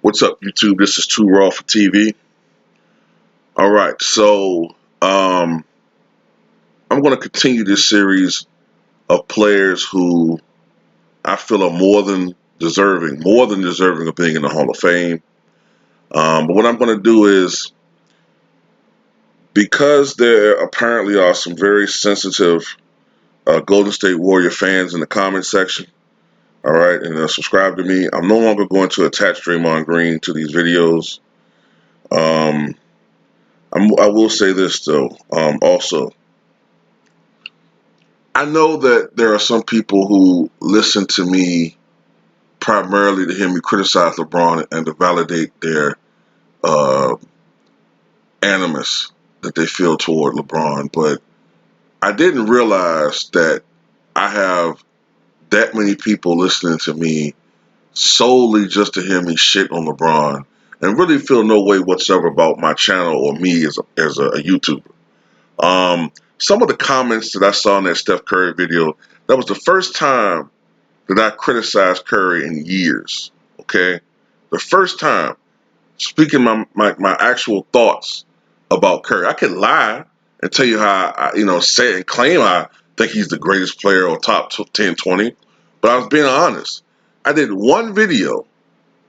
What's up, YouTube? This is Too Raw for TV. All right, so I'm going to continue this series of players who I feel are more than deserving of being in the Hall of Fame. But what I'm going to do is, because there apparently are some very sensitive Golden State Warrior fans in the comment section, all right, and subscribe to me, I'm no longer going to attach Draymond Green to these videos. I will say this, though, also. I know that there are some people who listen to me primarily to hear me criticize LeBron and to validate their uh, animus that they feel toward LeBron, but I didn't realize that I have that many people listening to me solely just to hear me shit on LeBron and really feel no way whatsoever about my channel or me as a YouTuber. Some of the comments that I saw in that Steph Curry video, that was the first time that I criticized Curry in years. Okay, the first time speaking my actual thoughts about Curry. I could lie and tell you how I say and claim I think he's the greatest player or top 10, 20, but I was being honest. I did one video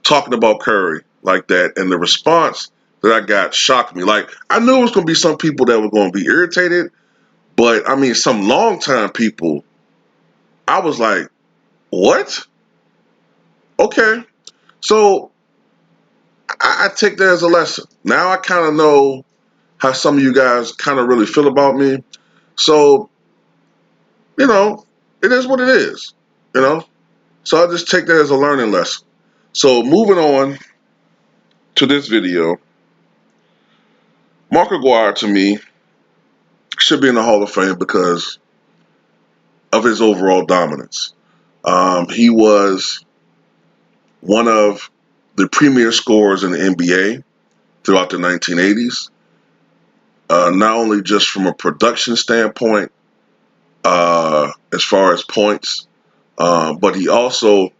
talking about Curry like that, and the response that I got shocked me. Like, I knew it was going to be some people that were going to be irritated, but I mean, some longtime people, I was like, what? Okay. So I take that as a lesson. Now I kind of know how some of you guys kind of really feel about me. So, it is what it is, you know? So I just take that as a learning lesson. So moving on to this video, Mark Aguirre, to me, should be in the Hall of Fame because of his overall dominance. He was one of the premier scorers in the NBA throughout the 1980s, not only just from a production standpoint, as far as points, but he also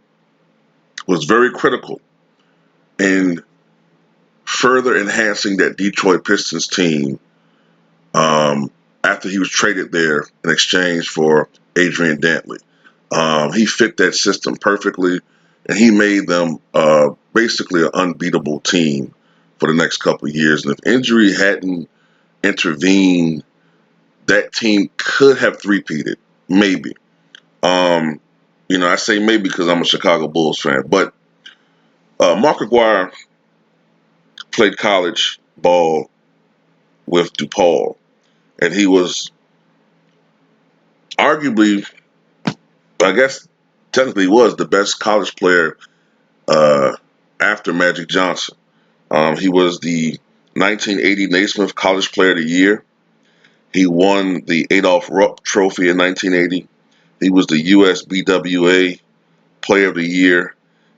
was very critical in further enhancing that Detroit Pistons team after he was traded there in exchange for Adrian Dantley. He fit that system perfectly, and he made them basically an unbeatable team for the next couple of years. And if injury hadn't intervened, that team could have three-peated, maybe. I say maybe because I'm a Chicago Bulls fan, but Mark Aguirre played college ball with DePaul, and he was arguably, I guess technically was the best college player after Magic Johnson. He was the 1980 Naismith College Player of the Year. He won the Adolph Rupp Trophy in 1980. He was the USBWA Player of the Year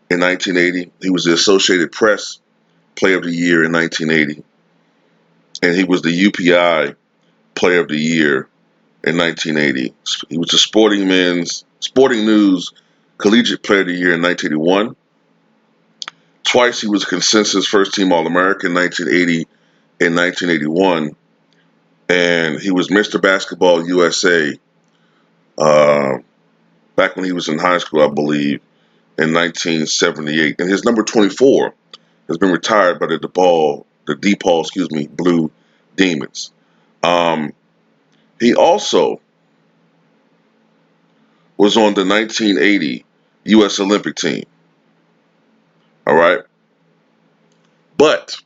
in 1980. He was the Associated Press Player of the Year in 1980. And he was the UPI Player of the Year in 1980. He was the Sporting News Collegiate Player of the Year in 1981. Twice he was a consensus first-team All-American, 1980 and 1981. And he was Mr. Basketball USA back when he was in high school, I believe, in 1978. And his number 24 has been retired by the DePaul, Blue Demons. He also was on the 1980 U.S. Olympic team. All right. But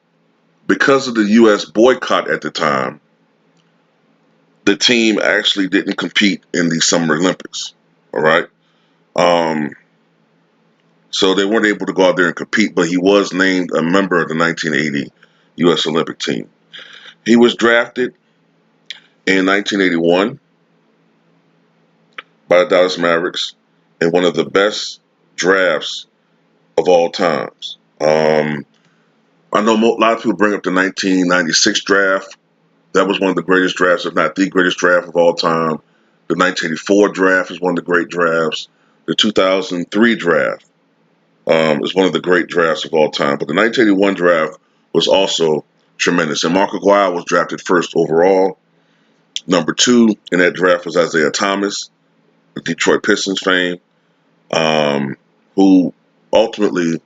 because of the U.S. boycott at the time, the team actually didn't compete in the Summer Olympics. All right. So they weren't able to go out there and compete, but he was named a member of the 1980 U.S. Olympic team. He was drafted in 1981 by the Dallas Mavericks in one of the best drafts of all times. I know a lot of people bring up the 1996 draft. That was one of the greatest drafts, if not the greatest draft of all time. The 1984 draft is one of the great drafts. The 2003 draft It's one of the great drafts of all time. But the 1981 draft was also tremendous. And Mark Aguirre was drafted first overall. Number two in that draft was Isaiah Thomas, the Detroit Pistons fame, who ultimately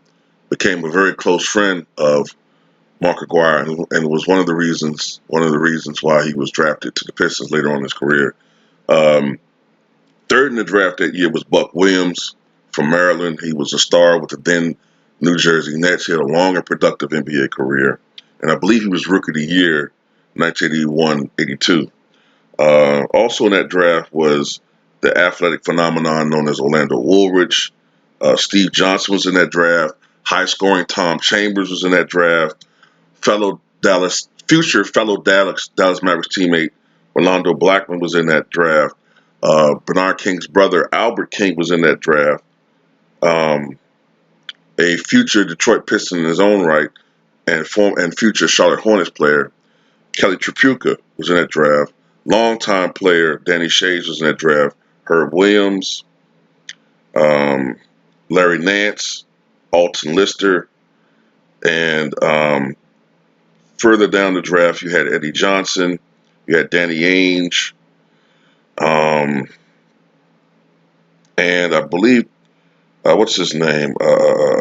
became a very close friend of Mark Aguirre, and was one of the reasons why he was drafted to the Pistons later on in his career. Um, Third in the draft that year was Buck Williams from Maryland. He was a star with the then New Jersey Nets. He had a long and productive NBA career, and I believe he was Rookie of the Year, 1981-82. Also in that draft was the athletic phenomenon known as Orlando Woolridge. Steve Johnson was in that draft. High-scoring Tom Chambers was in that draft. Future fellow Dallas Mavericks teammate Rolando Blackman was in that draft. Bernard King's brother Albert King was in that draft. Um, a future Detroit Piston in his own right, and future Charlotte Hornets player Kelly Tripucka was in that draft. Longtime player Danny Shays was in that draft. Herb Williams, um, Larry Nance, Alton Lister, and further down the draft you had Eddie Johnson, you had Danny Ainge, um, and I believe what's his name?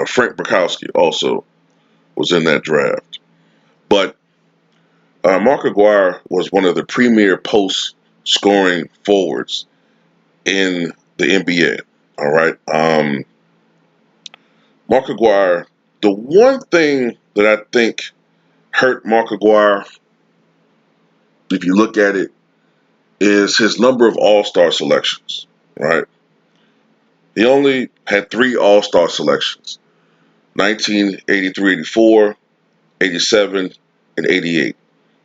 Frank Bukowski also was in that draft. But Mark Aguirre was one of the premier post scoring forwards in the NBA. All right. Mark Aguirre, the one thing that I think hurt Mark Aguirre, if you look at it, is his number of All-Star selections. Right. He only had 3 All-Star selections: 1983-84, 87, and 88.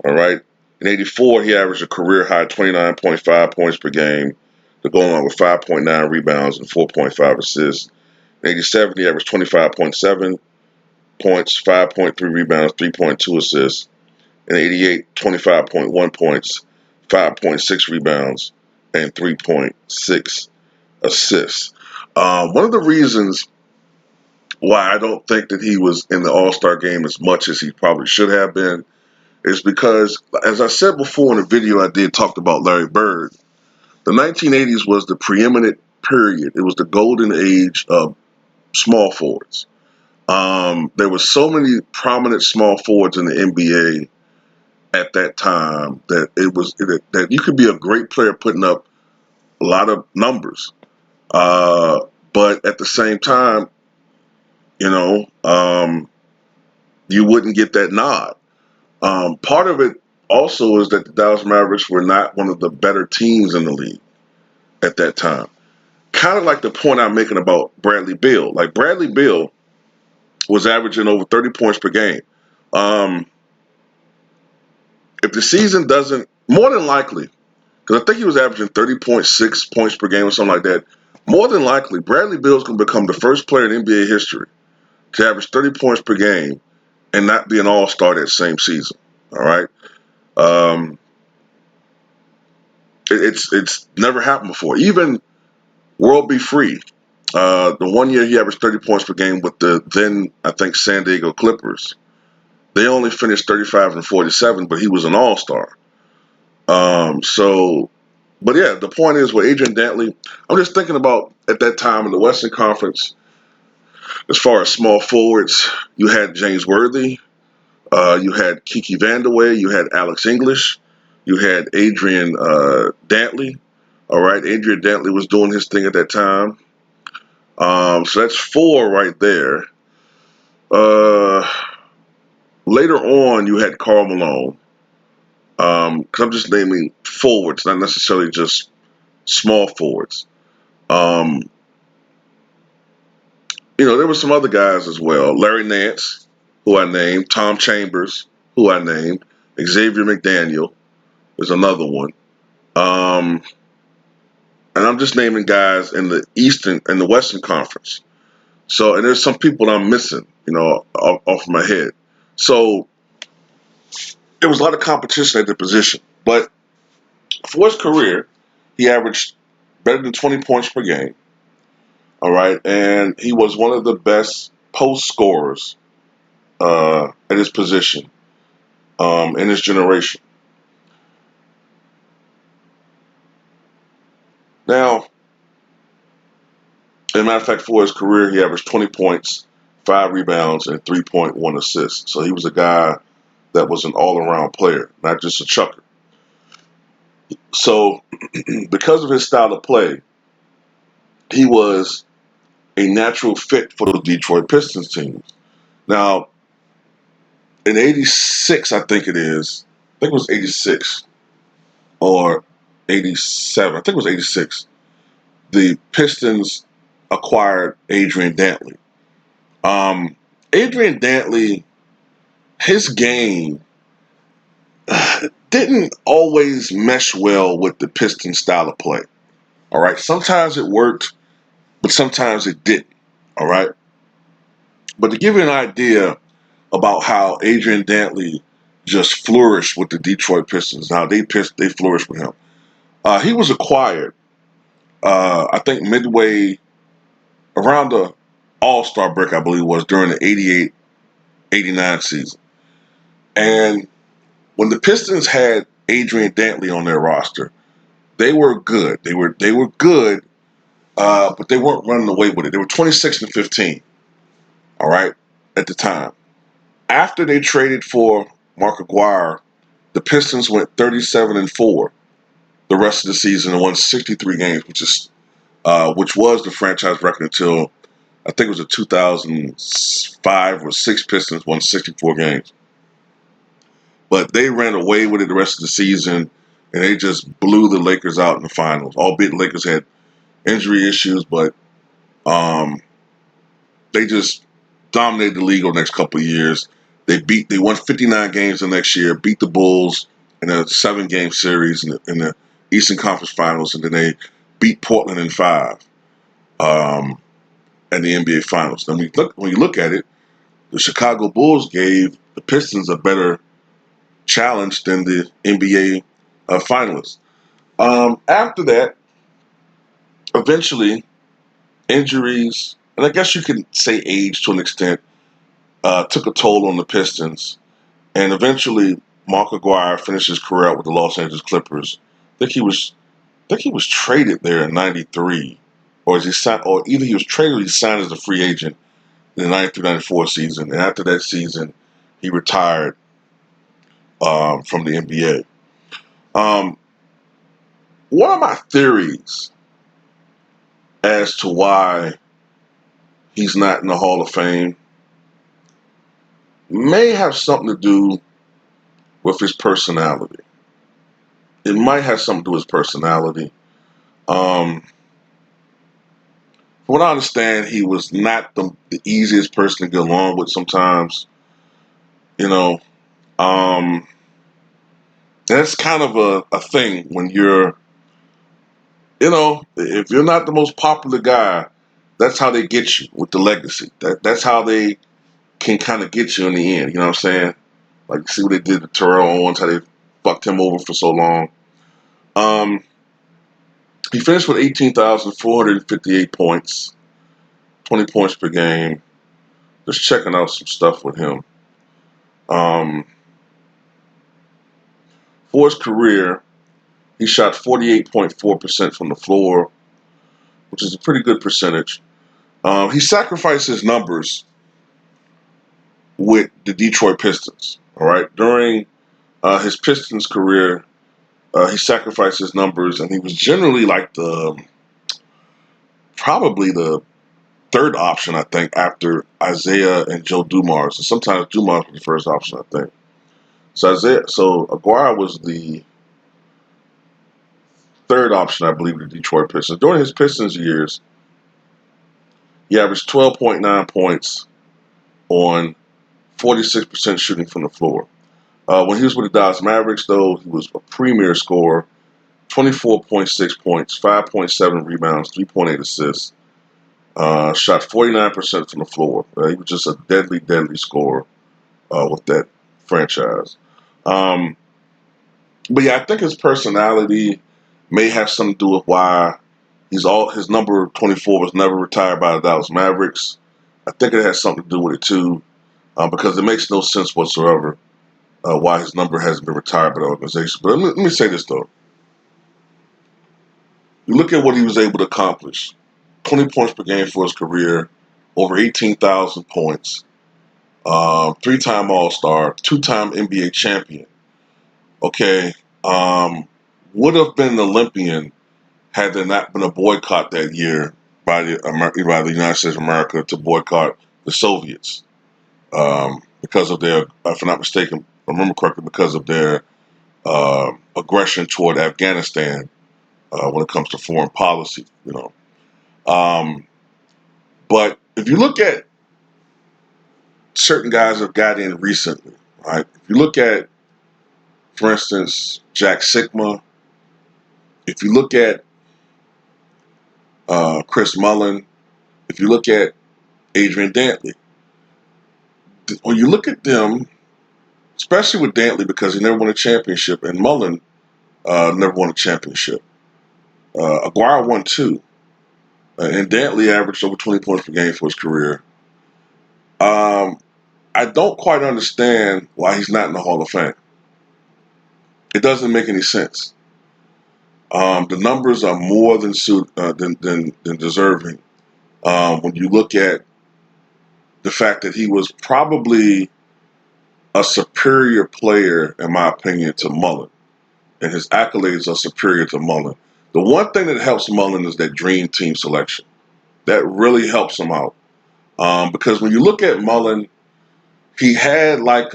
All right. In 84, he averaged a career high 29.5 points per game, to go along with 5.9 rebounds and 4.5 assists. In 87, he averaged 25.7 points, 5.3 rebounds, 3.2 assists. In 88, 25.1 points, 5.6 rebounds, and 3.6 assists. One of the reasons why I don't think that he was in the All-Star game as much as he probably should have been is because, as I said before in a video I did talked about Larry Bird, the 1980s was the preeminent period. It was the golden age of small forwards. There were so many prominent small forwards in the NBA at that time that that you could be a great player putting up a lot of numbers, uh, but at the same time, you know, you wouldn't get that nod. Part of it also is that the Dallas Mavericks were not one of the better teams in the league at that time. Kind of like the point I'm making about Bradley Beal. Like Bradley Beal was averaging over 30 points per game. Um, if the season doesn't, more than likely, because I think he was averaging 30.6 points per game or something like that, more than likely, Bradley Beal is going to become the first player in NBA history to average 30 points per game and not be an all-star that same season. All right. Um, it's never happened before. Even World Be Free, the one year he averaged 30 points per game with the then, I think, San Diego Clippers. They only finished 35 and 47, but he was an all-star. But yeah, the point is with Adrian Dantley, I'm just thinking about at that time in the Western Conference, as far as small forwards, you had James Worthy, you had Kiki Vandeweghe, you had Alex English, you had Adrian Dantley. All right, Adrian Dantley was doing his thing at that time. So that's 4 right there. Uh, Later on, you had Karl Malone. Because I'm just naming forwards, not necessarily just small forwards. Um, there were some other guys as well. Larry Nance, who I named. Tom Chambers, who I named. Xavier McDaniel is another one. Um, and I'm just naming guys in the Eastern and the Western Conference. So, and there's some people I'm missing, off my head. So there was a lot of competition at the position. But for his career, he averaged better than 20 points per game. All right, and he was one of the best post scorers at his position in his generation. Now, as a matter of fact, for his career, he averaged 20 points, 5 rebounds, and 3.1 assists. So he was a guy that was an all-around player, not just a chucker. So, because of his style of play, he was a natural fit for the Detroit Pistons teams. Now, in '86, I think it is. I think it was '86 or '87. I think it was '86. The Pistons acquired Adrian Dantley. Adrian Dantley, his game didn't always mesh well with the Pistons style of play. All right. Sometimes it worked, but sometimes it didn't. All right. But to give you an idea about how Adrian Dantley just flourished with the Detroit Pistons, how they flourished with him. He was acquired, I think, midway around the All-Star break, I believe it was, during the '88-'89 season. And when the Pistons had Adrian Dantley on their roster, they were good. They were good, but they weren't running away with it. They were 26-15, all right, at the time. After they traded for Mark Aguirre, the Pistons went 37-4 the rest of the season and won 63 games, which was the franchise record until I think it was a 2005 or 6 Pistons won 64 games. But they ran away with it the rest of the season, and they just blew the Lakers out in the finals. Albeit the Lakers had injury issues, but um, they just dominated the league over the next couple of years. They won 59 games the next year, beat the Bulls in a 7-game series in the Eastern Conference Finals, and then they beat Portland in 5 in the NBA Finals. Then when you look at it, the Chicago Bulls gave the Pistons a better challenge than the NBA finalists. After that, eventually, injuries, and I guess you can say age to an extent, took a toll on the Pistons. And eventually, Mark Aguirre finished his career out with the Los Angeles Clippers. I think he was traded there in '93, or either he was traded or he signed as a free agent in the '93-'94 season. And after that season, he retired from the NBA. One of my theories as to why he's not in the Hall of Fame may have something to do with his personality. It might have something to do with his personality. From what I understand, he was not the easiest person to get along with sometimes. You know, that's kind of a thing when if you're not the most popular guy, that's how they get you with the legacy. That's how they can kind of get you in the end. You know what I'm saying? Like, see what they did to Terrell Owens, how they fucked him over for so long. He finished with 18,458 points, 20 points per game. Just checking out some stuff with him. For his career, he shot 48.4% from the floor, which is a pretty good percentage. He sacrificed his numbers with the Detroit Pistons. All right, during his Pistons career, he sacrificed his numbers, and he was generally like probably the third option, I think, after Isaiah and Joe Dumars. And sometimes Dumars was the first option, I think. So Aguirre was the third option, I believe, the Detroit Pistons. During his Pistons years, he averaged 12.9 points on 46% shooting from the floor. When he was with the Dallas Mavericks, though, he was a premier scorer, 24.6 points, 5.7 rebounds, 3.8 assists. Shot 49% from the floor. He was just a deadly, deadly scorer with that franchise. But yeah, I think his personality may have something to do with why His number 24 was never retired by the Dallas Mavericks. I think it has something to do with it too, because it makes no sense whatsoever why his number hasn't been retired by the organization. But let me say this though: you look at what he was able to accomplish: 20 points per game for his career, over 18,000 points, three-time All-Star, two-time NBA champion. Okay, would have been an Olympian had there not been a boycott that year by the United States of America to boycott the Soviets because of their, if I'm not mistaken, if I remember correctly, because of their aggression toward Afghanistan when it comes to foreign policy. But if you look at certain guys that have got in recently, right? If you look at, for instance, Jack Sigma, if you look at Chris Mullin, if you look at Adrian Dantley, when you look at them, especially with Dantley because he never won a championship, and Mullin never won a championship. Aguirre won two, and Dantley averaged over 20 points per game for his career. I don't quite understand why he's not in the Hall of Fame. It doesn't make any sense. The numbers are more than deserving. When you look at the fact that he was probably a superior player, in my opinion, to Mullin, and his accolades are superior to Mullin. The one thing that helps Mullin is that dream team selection. That really helps him out. Because when you look at Mullin, he had like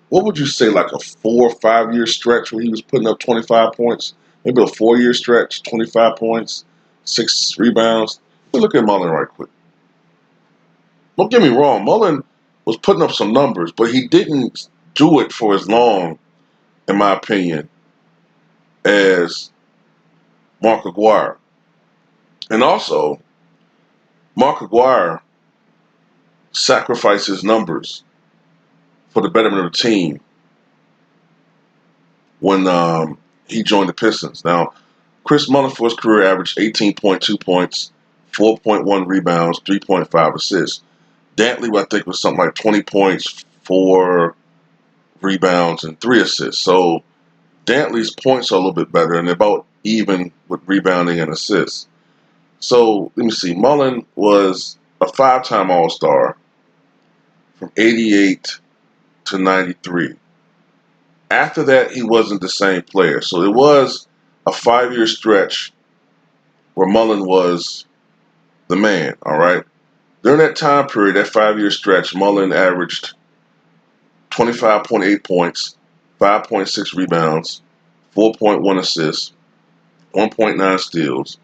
what would you say, like a 4 or 5 year stretch where he was putting up 25 points? Maybe a 4 year stretch, 25 points, 6 rebounds. But look at Mullin right quick. Don't get me wrong, Mullin was putting up some numbers, but he didn't do it for as long, in my opinion, as Mark Aguirre. And also, Mark Aguirre sacrificed his numbers for the betterment of the team when he joined the Pistons. Now, Chris Mullin for his career averaged 18.2 points, 4.1 rebounds, 3.5 assists. Dantley, I think, was something like 20 points, 4 rebounds, and 3 assists. So Dantley's points are a little bit better, and they're about even with rebounding and assists. So let me see. Mullin was a 5-time All-Star from 88 to 93. After that, he wasn't the same player. So it was a 5-year stretch where Mullin was the man, all right? During that time period, that 5-year stretch, Mullin averaged 25.8 points, 5.6 rebounds, 4.1 assists, 1.9 steals,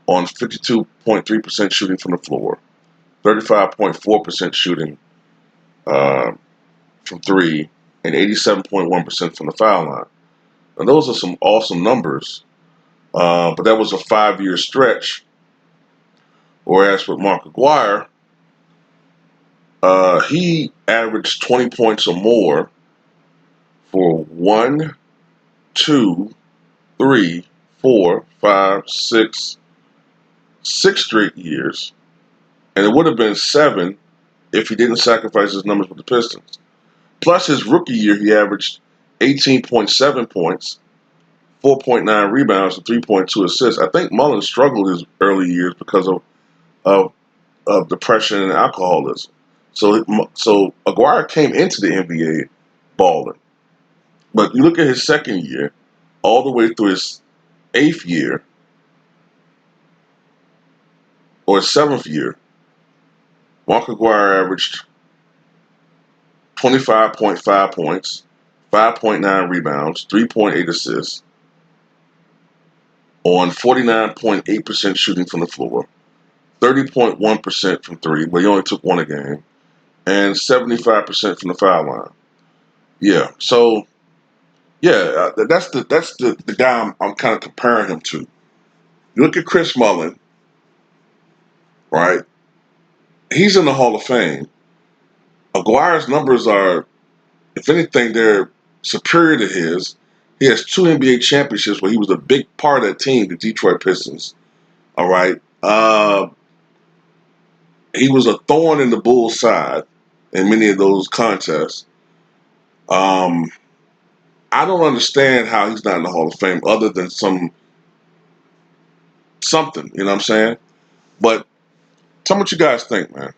on 52.3% shooting from the floor, 35.4% shooting from three, and 87.1% from the foul line. And those are some awesome numbers, but that was a 5-year stretch. Whereas with Mark Aguirre, he averaged 20 points or more for 1, 2, 3, 4, 5, 6 straight years. And it would have been 7 if he didn't sacrifice his numbers with the Pistons. Plus his rookie year, he averaged 18.7 points, 4.9 rebounds, and 3.2 assists. I think Mullin struggled his early years because of depression and alcoholism. So Aguirre came into the NBA balling. But you look at his second year, all the way through his 8th year, or his 7th year, Mark Aguirre averaged 25.5 points, 5.9 rebounds, 3.8 assists, on 49.8% shooting from the floor, 30.1% from three, but he only took one a game, and 75% from the foul line. Yeah, so that's the guy I'm kind of comparing him to. You look at Chris Mullin, right? He's in the Hall of Fame. Aguirre's numbers are, if anything, they're superior to his. He has 2 NBA championships where he was a big part of that team, the Detroit Pistons. All right. He was a thorn in the Bulls' side in many of those contests. Um, I don't understand how he's not in the Hall of Fame other than something, you know what I'm saying? But tell me what you guys think, man.